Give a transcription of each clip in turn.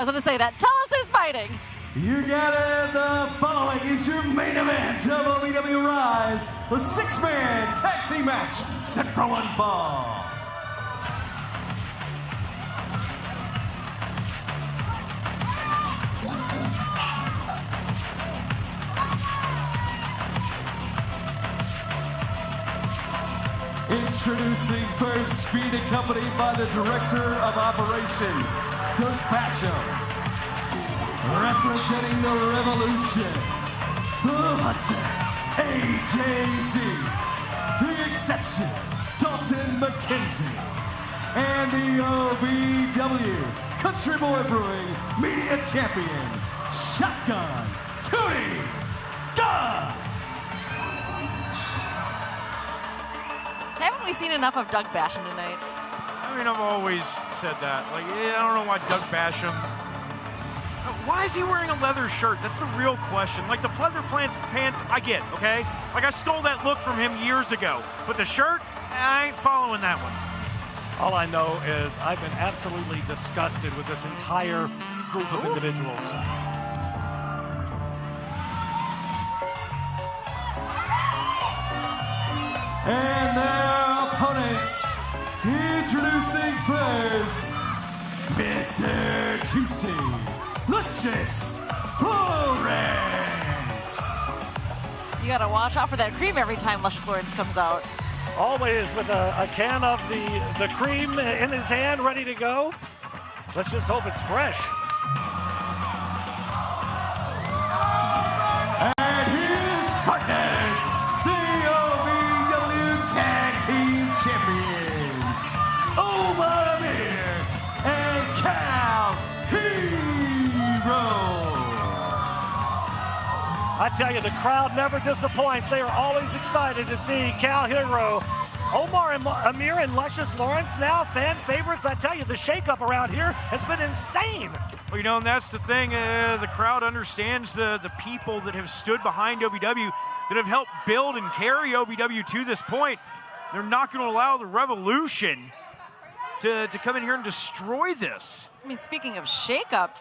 I was going to say that. Tell us who's fighting. You got it. The following is your main event of OVW Rise, the six-man tag team match set for one fall. Introducing first, speed accompanied by the Director of Operations, Dirk Basham. Representing the Revolution, the Hunter, AJZ, the Exception, Dalton, McKenzie, and the OVW Country Boy Brewing Media Champion, Shotgun, Tootie, Gunn. Haven't we seen enough of Doug Basham tonight? I mean, I've always said that. Like, I don't know why Doug Basham. Why is he wearing a leather shirt? That's the real question. Like, the pleather pants, I get, okay? Like, I stole that look from him years ago. But the shirt, I ain't following that one. All I know is I've been absolutely disgusted with this entire group of individuals. And their opponents, introducing first, Mr. Juicy, Luscious, Lawrence. You got to watch out for that cream every time Luscious Lawrence comes out. Always with a can of the cream in his hand, ready to go. Let's just hope it's fresh. And his partners, the OVW Tag Team Champions, Omar, Amir, and Kal Herro. I tell you, the crowd never disappoints. They are always excited to see Kal Herro. Omar and Amir and Luscious Lawrence now fan favorites. I tell you, the shakeup around here has been insane. Well, you know, and that's the thing. The crowd understands the people that have stood behind OVW, that have helped build and carry OVW to this point. They're not going to allow the Revolution to come in here and destroy this. I mean, speaking of shakeup,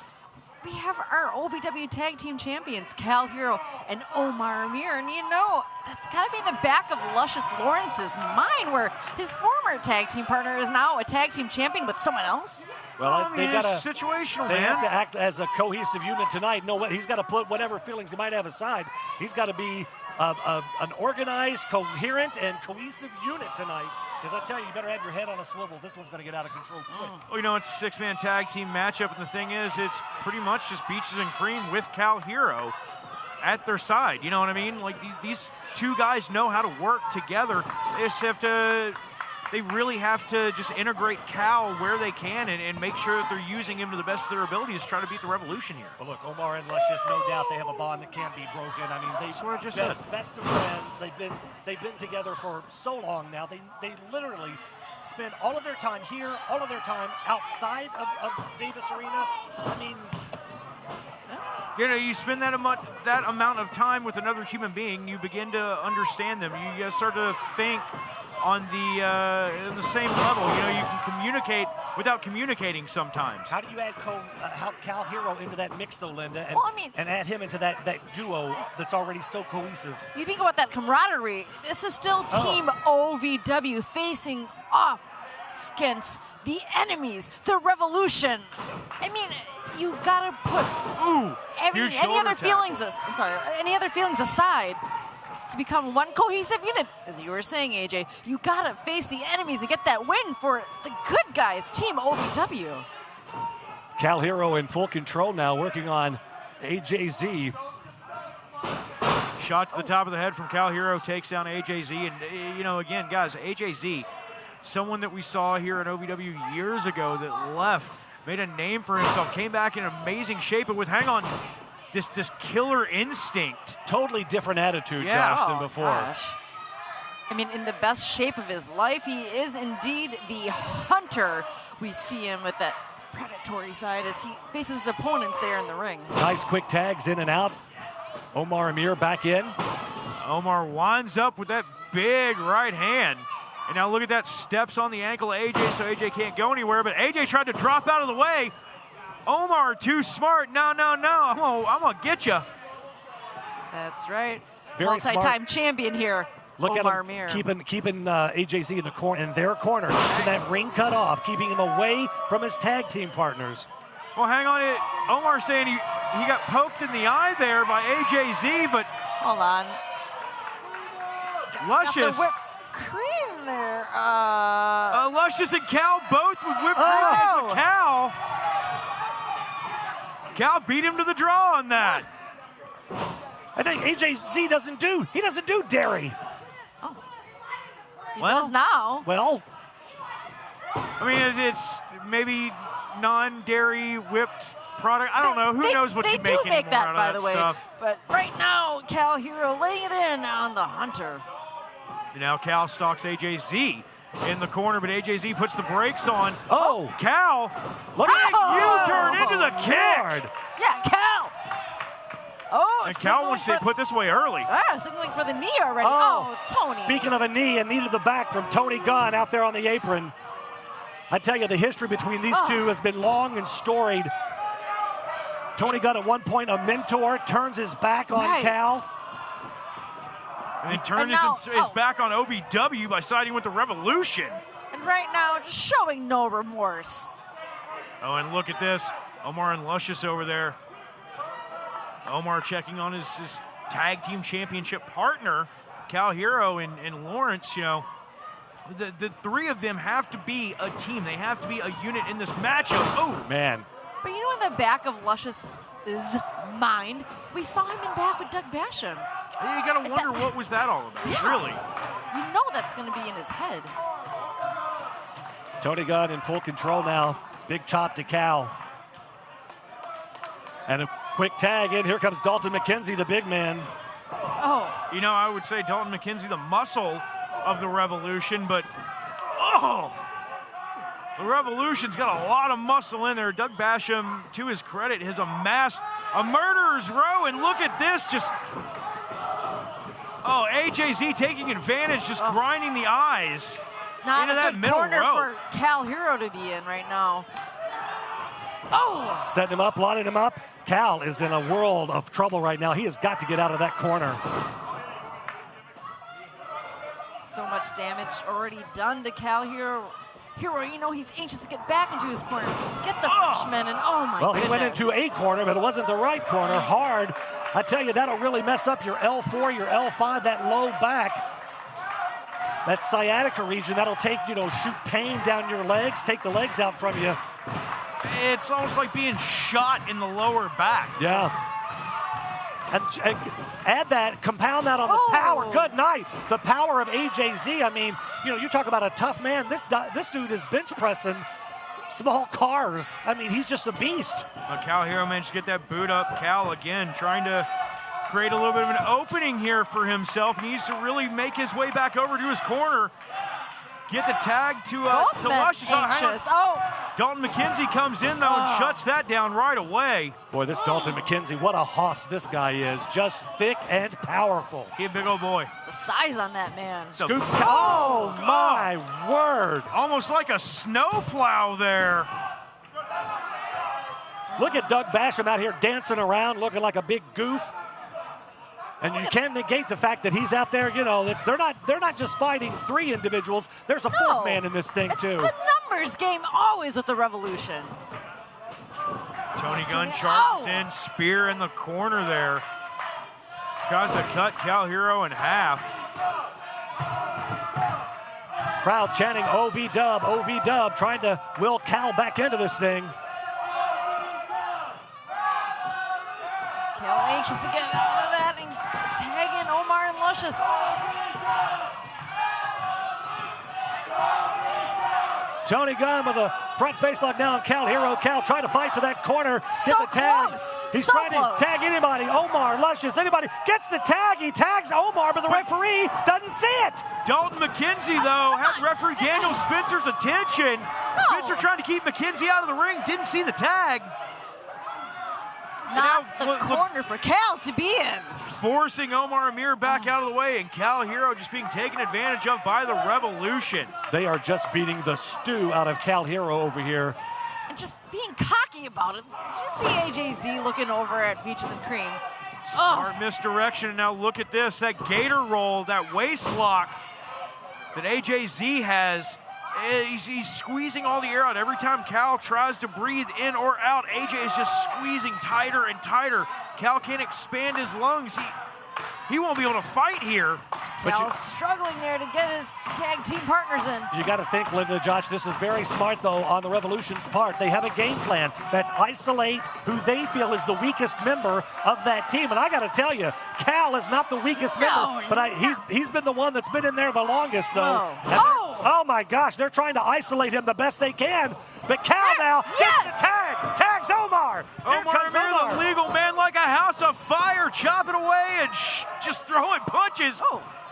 we have our OVW Tag Team Champions, Kal Herro and Omar Amir. And you know, that's got to be in the back of Luscious Lawrence's mind, where his former tag team partner is now a tag team champion with someone else. Well, they've got it's situational, They man. have to act as a cohesive unit tonight. No, he's got to put whatever feelings he might have aside. He's got to be an organized, coherent, and cohesive unit tonight. Because I tell you, you better have your head on a swivel. This one's going to get out of control quick. Well, you know, it's a six-man tag team matchup, and the thing is, it's pretty much just beaches and cream with Kal Herro at their side. You know what I mean? Like, these two guys know how to work together. They just have to. They really have to just integrate Kal where they can and make sure that they're using him to the best of their abilities to try to beat the Revolution here. Well, look, Omar and Luscious, no doubt they have a bond that can't be broken. I mean, best of friends. They've been together for so long now. They literally spend all of their time here, all of their time outside of Davis Arena. I mean, you know, you spend that amount of time with another human being, you begin to understand them. You start to think on the same level. You know, you can communicate without communicating sometimes. How do you add Kal Herro into that mix, though, Linda, and add him into that duo that's already so cohesive? You think about that camaraderie. This is still Team OVW facing off against the enemies, the Revolution. I mean, you gotta put any other feelings aside to become one cohesive unit. As you were saying, AJ, you gotta face the enemies and get that win for the good guys, Team OVW. Kal Herro in full control now, working on AJZ. Shot to the top of the head from Kal Herro, takes down AJZ. And, you know, again, guys, AJZ, someone that we saw here at OVW years ago that left, made a name for himself, came back in amazing shape, and with, this killer instinct. Totally different attitude, Josh, than before. Gosh. I mean, in the best shape of his life, he is indeed the hunter. We see him with that predatory side as he faces his opponents there in the ring. Nice quick tags in and out. Omar Amir back in. Omar winds up with that big right hand. And now look at that, steps on the ankle of AJ, so AJ can't go anywhere. But AJ tried to drop out of the way. Omar too smart. No. I'm gonna get you. That's right. Very Multi-time champion here. Look Omar at him Amir. keeping AJZ in their corner, keeping that ring cut off, keeping him away from his tag team partners. Well, hang on. Omar saying he got poked in the eye there by AJZ, but Hold on. Luscious. Got the whipped cream there. Luscious and Kal both with whipped cream. But Kal beat him to the draw on that. I think AJZ doesn't do dairy. Oh. He does now. Well, I mean, it's maybe non-dairy whipped product. I don't know. Who knows what you make anymore make that, out by of the that way. stuff. But right now, Kal Herro laying it in on the Hunter. Now Kal stalks AJZ in the corner, but AJZ puts the brakes on. Oh, Kal, look big U-turn into the kick. Yeah, Kal. Oh, And Kal wants to put this way early. Signaling for the knee already. Oh, Tony. Speaking of a knee to the back from Tony Gunn out there on the apron. I tell you, the history between these two has been long and storied. Tony Gunn at one point, a mentor, turns his back on Kal. And he turned his back on OVW by siding with the Revolution. And right now, just showing no remorse. Oh, and look at this. Omar and Luscious over there. Omar checking on his tag team championship partner, Kal Herro and Lawrence. You know, the three of them have to be a team. They have to be a unit in this matchup. Oh, man. But you know, in the back of Luscious's mind, we saw him in back with Doug Basham. You gotta wonder what was that all about, really. You know that's gonna be in his head. Tony Gunn in full control now. Big chop to Kal. And a quick tag in. Here comes Dalton McKenzie, the big man. Oh. You know, I would say Dalton McKenzie, the muscle of the Revolution, but the Revolution's got a lot of muscle in there. Doug Basham, to his credit, has amassed a murderer's row, and look at this, just AJZ taking advantage, just grinding the eyes Not into a that good middle corner row. for Kal Herro to be in right now. Oh! Setting him up, lining him up. Kal is in a world of trouble right now. He has got to get out of that corner. So much damage already done to Kal Herro. You know, he's anxious to get back into his corner. Get the freshman, and oh my Well, goodness. he went into a corner, but it wasn't the right corner. Hard. I tell you, that'll really mess up your L4, your L5, that low back. That sciatica region, that'll take, shoot pain down your legs, take the legs out from you. It's almost like being shot in the lower back. Yeah. And add that, compound that on the power. Good night. The power of AJZ. I mean, you talk about a tough man. This dude is bench pressing small cars. I mean, he's just a beast. Kal Herro managed to get that boot up. Kal again trying to create a little bit of an opening here for himself. He needs to really make his way back over to his corner. Get the tag to Luscious. Dalton McKenzie comes in, though, and shuts that down right away. Boy, this Dalton McKenzie, what a hoss this guy is. Just thick and powerful. He a big old boy. The size on that man. Scoops. Oh, my word. Almost like a snowplow there. Look at Doug Basham out here dancing around, looking like a big goof. And you can't negate the fact that he's out there, that they're not just fighting three individuals. There's a fourth man in this thing, too. The numbers game always with the Revolution. Tony Gunn charges in, spear in the corner there. Tries to cut Kal Herro in half. Crowd chanting OV-dub, OV-dub, trying to will Kal back into this thing. Kal anxious to get out of that and tag in Omar and Luscious. Tony Gunn with a front face lock now on Kal Herro. Kal trying to fight to that corner, get the tag. He's trying to tag anybody. Omar, Luscious, anybody. Gets the tag. He tags Omar, but the referee doesn't see it. Dalton McKenzie, though, had referee Daniel Spencer's attention. Spencer trying to keep McKenzie out of the ring, didn't see the tag. Not the corner for Kal to be in. Forcing Omar Amir back out of the way, and Kal Herro just being taken advantage of by the Revolution. They are just beating the stew out of Kal Herro over here. just being cocky about it. Did you see AJZ looking over at Peaches and Cream? Smart misdirection, and now look at this. That gator roll, that waist lock that AJZ has. He's squeezing all the air out. Every time Kal tries to breathe in or out, AJ is just squeezing tighter and tighter. Kal can't expand his lungs. He won't be able to fight here. Kal's struggling there to get his tag team partners in. You got to think, Linda, Josh, this is very smart, though, on the Revolution's part. They have a game plan that's isolate who they feel is the weakest member of that team. And I got to tell you, Kal is not the weakest member, but he's been the one that's been in there the longest, though. Oh, my gosh, they're trying to isolate him the best they can. But Kal now gets the tag. Tags Omar. Omar, the legal man like a house of fire, chopping away and just throwing punches.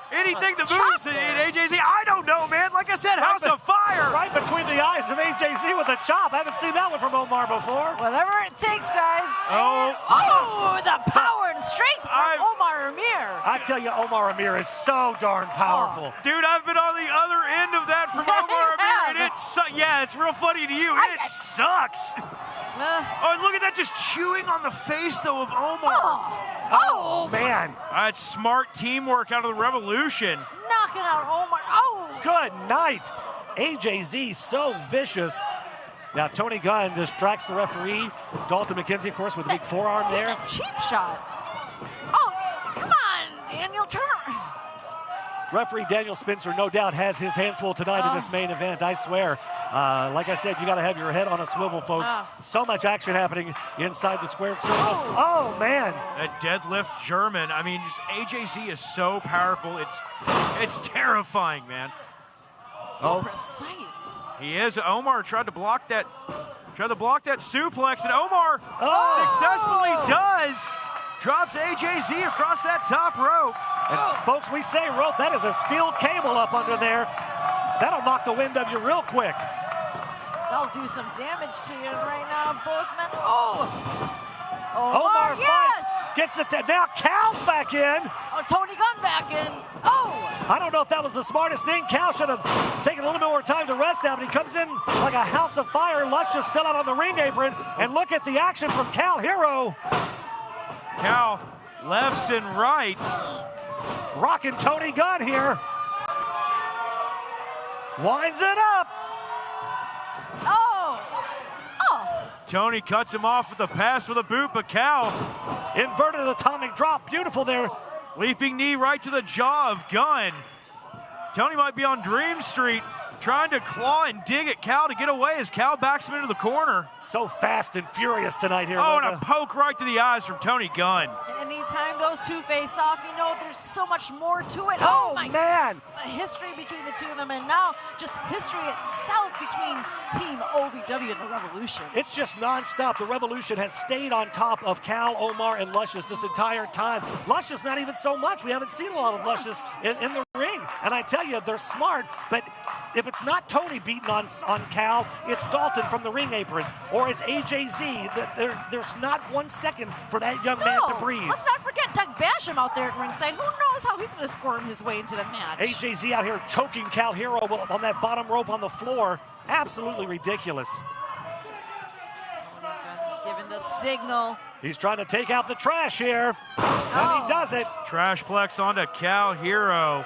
Anything that moves in AJZ, I don't know, man. Like I said, house of fire. Right between the eyes of AJZ with a chop. I haven't seen that one from Omar before. Whatever it takes, guys. The power and strength from Omar Amir. I tell you, Omar Amir is so darn powerful. Dude, I've been on the other end of that from Omar Amir, and it's real funny to you. It sucks. And look at that, just chewing on the face, though, of Omar. Oh, man. That's smart teamwork out of the Revolution. Knocking out Omar. Good night. AJZ so vicious. Now, Tony Gunn distracts the referee. Dalton McKenzie, of course, with a big forearm there. A cheap shot. Come on, Daniel Turner. Referee Daniel Spencer, no doubt, has his hands full tonight in this main event, I swear. Like I said, you got to have your head on a swivel, folks. So much action happening inside the squared circle. Oh, man. That deadlift German. I mean, just AJZ is so powerful. It's terrifying, man. So precise. He is. Omar tried to block that suplex, and Omar successfully does. Drops AJZ across that top rope. And folks, we say rope, that is a steel cable up under there. That'll knock the wind of you real quick. They'll do some damage to you right now, both men. Omar fights, gets the now Kal's back in. Tony Gunn back in. I don't know if that was the smartest thing. Kal should have taken a little bit more time to rest now, but he comes in like a house of fire. Luscious still out on the ring apron. And look at the action from Kal Herro. Kal lefts and rights. Rocking Tony Gunn here. Winds it up. Tony cuts him off with a pass with a boot, but Kal inverted atomic drop. Beautiful there. Leaping knee right to the jaw of Gunn. Tony might be on Dream Street, trying to claw and dig at Kal to get away as Kal backs him into the corner. So fast and furious tonight here. And a poke right to the eyes from Tony Gunn. And anytime those two face off, you know there's so much more to it. Oh my man. The history between the two of them, and now just history itself between Team OVW and the Revolution. It's just nonstop. The Revolution has stayed on top of Kal, Omar, and Luscious this entire time. Luscious not even so much. We haven't seen a lot of Luscious in the ring. And I tell you, they're smart, but if it's not Tony beating on Kal, it's Dalton from the ring apron, or it's AJZ. There's not 1 second for that young man to breathe. Let's not forget Doug Basham out there at ringside. Who knows how he's going to squirm his way into the match. AJZ out here choking Kal Herro on that bottom rope on the floor. Absolutely ridiculous. Giving the signal. He's trying to take out the trash here. And he does it. Trashplex onto Kal Herro.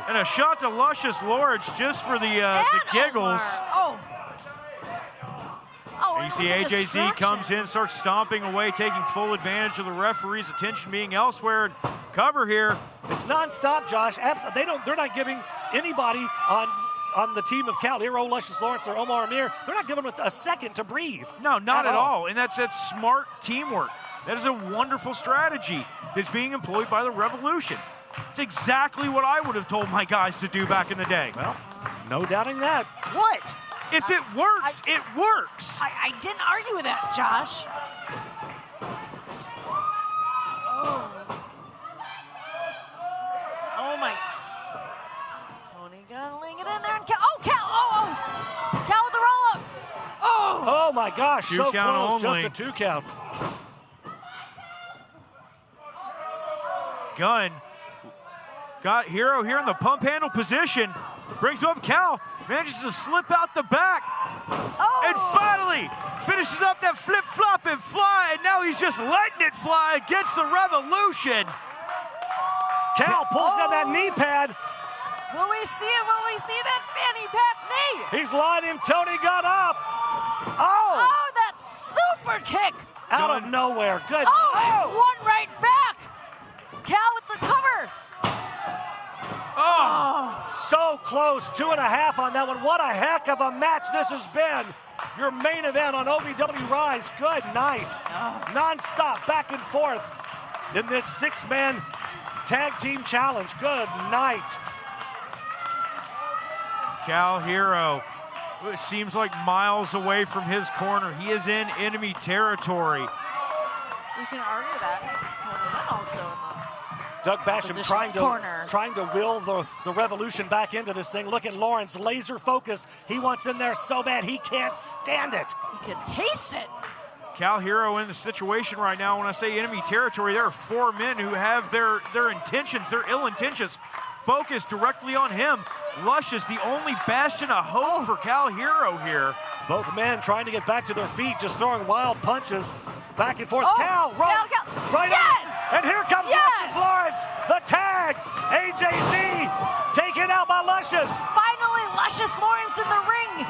And a shot to Luscious Lords just for the giggles. And you see AJZ comes in, starts stomping away, taking full advantage of the referee's attention being elsewhere. Cover here. It's nonstop, Josh. They're not giving anybody on the team of Kal Herro, Luscious Lawrence, or Omar Amir, they're not giving them a second to breathe. No, not at all. And that's smart teamwork. That is a wonderful strategy that's being employed by the Revolution. It's exactly what I would have told my guys to do back in the day. Well, no doubting that. What? If it works, it works. I didn't argue with that, Josh. Oh my. Tony Gunn laying it in there, and Kal. Kal with the roll up. Oh my gosh, so close, only. just a 2 count. Gunn got Herro here in the pump handle position. Brings him up. Kal Manages to slip out the back. Oh. And finally finishes up that flip-flop and fly, and now he's just letting it fly against the Revolution. Kal pulls down that knee pad. Will we see it? Will we see that fanny pack knee? He's lining Tony Gunn up. Oh! Oh, that super kick. Out of nowhere. Good. Oh, one right back. Kal with the cover. Oh. So close. 2.5 on that one. What a heck of a match this has been. Your main event on OVW Rise. Good night. Non-stop back and forth in this 6-man tag team challenge. Good night. Kal Herro, it seems like miles away from his corner. He is in enemy territory. We can argue that. Tony Gunn also in the Doug Basham trying to will the Revolution back into this thing. Look at Lawrence, laser focused. He wants in there so bad he can't stand it. He can taste it. Kal Herro in the situation right now. When I say enemy territory, there are 4 men who have their intentions, their ill intentions, focused directly on him. Luscious, the only bastion of hope for Kal Herro here. Both men trying to get back to their feet, just throwing wild punches back and forth. Kal, Kal. Right yes! And here comes Yes! Luscious Lawrence. The tag. AJZ taken out by Luscious. Finally, Luscious Lawrence in the ring.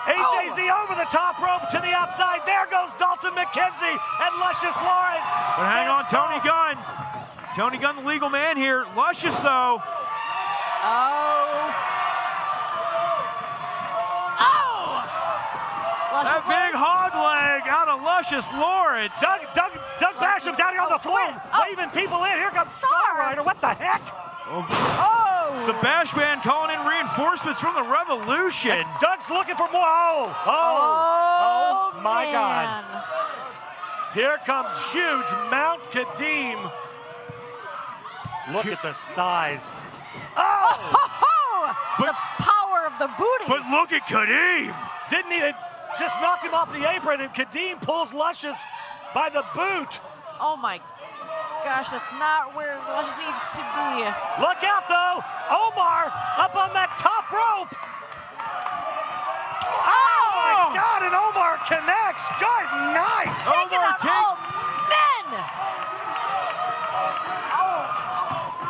AJZ over the top rope to the outside. There goes Dalton, McKenzie, and Luscious Lawrence. But hang on, Tony Gunn. Tony Gunn, the legal man here. Luscious, though. That big hog leg out of Luscious Lawrence. Doug Basham's out here on the floor, waving people in. Here comes Star Rider. What the heck? The Bash Man calling in reinforcements from the Revolution. And Doug's looking for more. Oh my God. Here comes huge Mount Kadeem. Look at the size. The power of the booty. But look at Kadeem. Didn't even, just knocked him off the apron, and Kadeem pulls Luscious by the boot. Oh my gosh, that's not where Luscious needs to be. Look out though, Omar up on that top rope. Oh my God, and Omar connects. Good night. Taking out all men.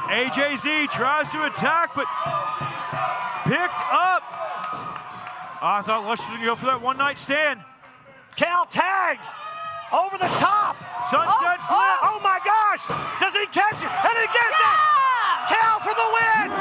AJZ tries to attack, but picked up. I thought Luscious was going to go for that one-night stand. Kal tags over the top. Sunset flip. Oh my gosh. Does he catch it? And he gets it. Kal for the win.